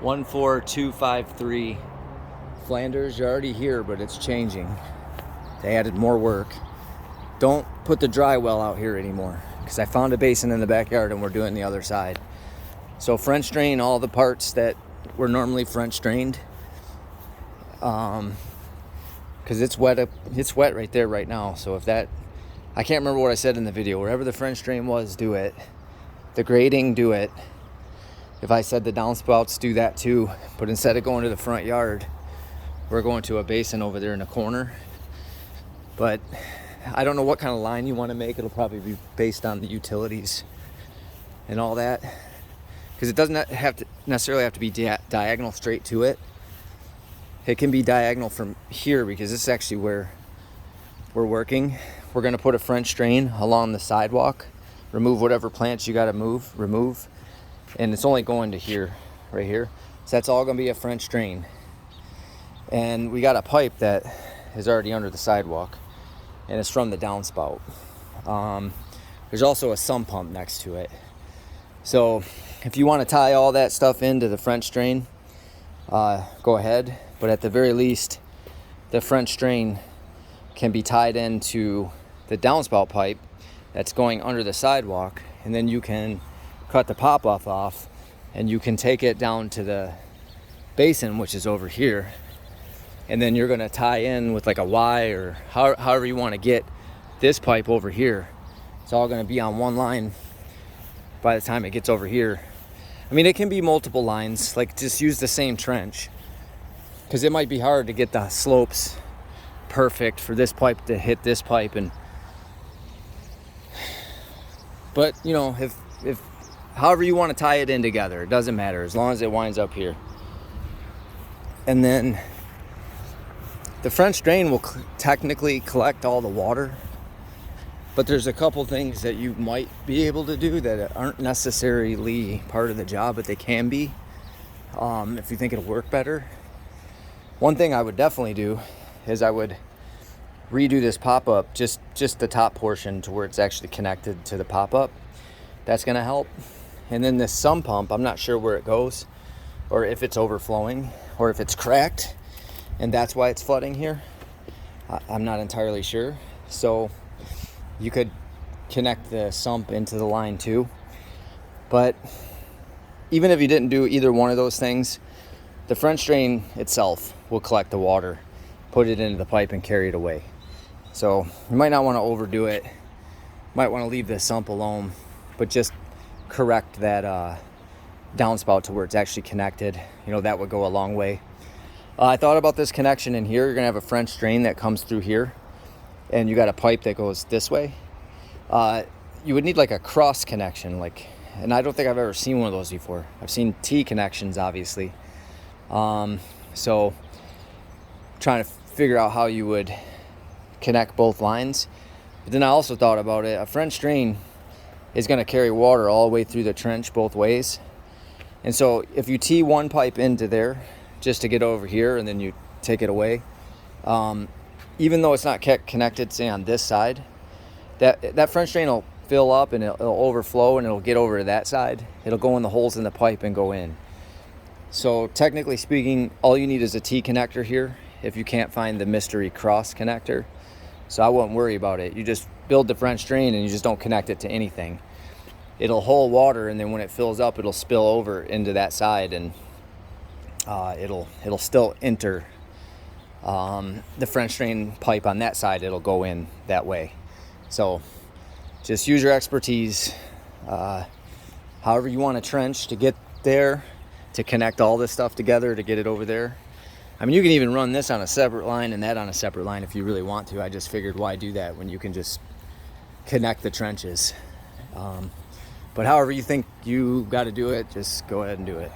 14253 Flanders. You're already here, but it's changing. They added more work. Don't put the dry well out here anymore, because I found a basin in the backyard and we're doing the other side. So French drain all the parts that were normally French drained, because it's wet right there right now. So if that, I can't remember what I said in the video, wherever the French drain was, do it. The grading, do it. If I said the downspouts, do that too. But instead of going to the front yard, we're going to a basin over there in the corner. But I don't know what kind of line you want to make. It'll probably be based on the utilities and all that, because it doesn't necessarily have to be diagonal straight to it. It can be diagonal from here, because this is actually where we're working. We're going to put a French drain along the sidewalk, remove whatever plants you got to remove, and it's only going to here, right here. So that's all going to be a French drain. And we got a pipe that is already under the sidewalk, and it's from the downspout. There's also a sump pump next to it. So if you want to tie all that stuff into the French drain, go ahead. But at the very least, the French drain can be tied into the downspout pipe that's going under the sidewalk, and then you can cut the pop-off off and you can take it down to the basin, which is over here, and then you're going to tie in with like a Y, or however you want to get this pipe over here. It's all going to be on one line by the time it gets over here. I mean, it can be multiple lines, like just use the same trench, because it might be hard to get the slopes perfect for this pipe to hit this pipe. But you know, if however you want to tie it in together, it doesn't matter, as long as it winds up here. And then the French drain will technically collect all the water, but there's a couple things that you might be able to do that aren't necessarily part of the job, but they can be, if you think it'll work better. One thing I would definitely do is I would redo this pop-up, just the top portion to where it's actually connected to the pop-up. That's going to help. And then this sump pump, I'm not sure where it goes, or if it's overflowing, or if it's cracked and that's why it's flooding here. I'm not entirely sure. So you could connect the sump into the line too. But even if you didn't do either one of those things, the French drain itself will collect the water, put it into the pipe, and carry it away. So you might not want to overdo it. Might want to leave the sump alone, but just correct that downspout to where it's actually connected. You know, that would go a long way. I thought about this connection in here. You're going to have a French drain that comes through here, and you got a pipe that goes this way. You would need like a cross connection, and I don't think I've ever seen one of those before. I've seen T connections, obviously. So trying to figure out how you would connect both lines. But then I also thought about it. A French drain is going to carry water all the way through the trench both ways. And so if you tee one pipe into there just to get over here, and then you take it away, even though it's not connected, say on this side, that French drain will fill up and it'll overflow, and it'll get over to that side. It'll go in the holes in the pipe and go in. So technically speaking, all you need is a T connector here if you can't find the mystery cross connector. So I wouldn't worry about it. You just build the French drain and you just don't connect it to anything. It'll hold water, and then when it fills up, it'll spill over into that side, and it'll still enter the French drain pipe on that side. It'll go in that way. So just use your expertise. However you want to trench to get there, to connect all this stuff together to get it over there. I mean, you can even run this on a separate line and that on a separate line if you really want to. I just figured, why do that when you can just connect the trenches? But however you think you got to do it, just go ahead and do it.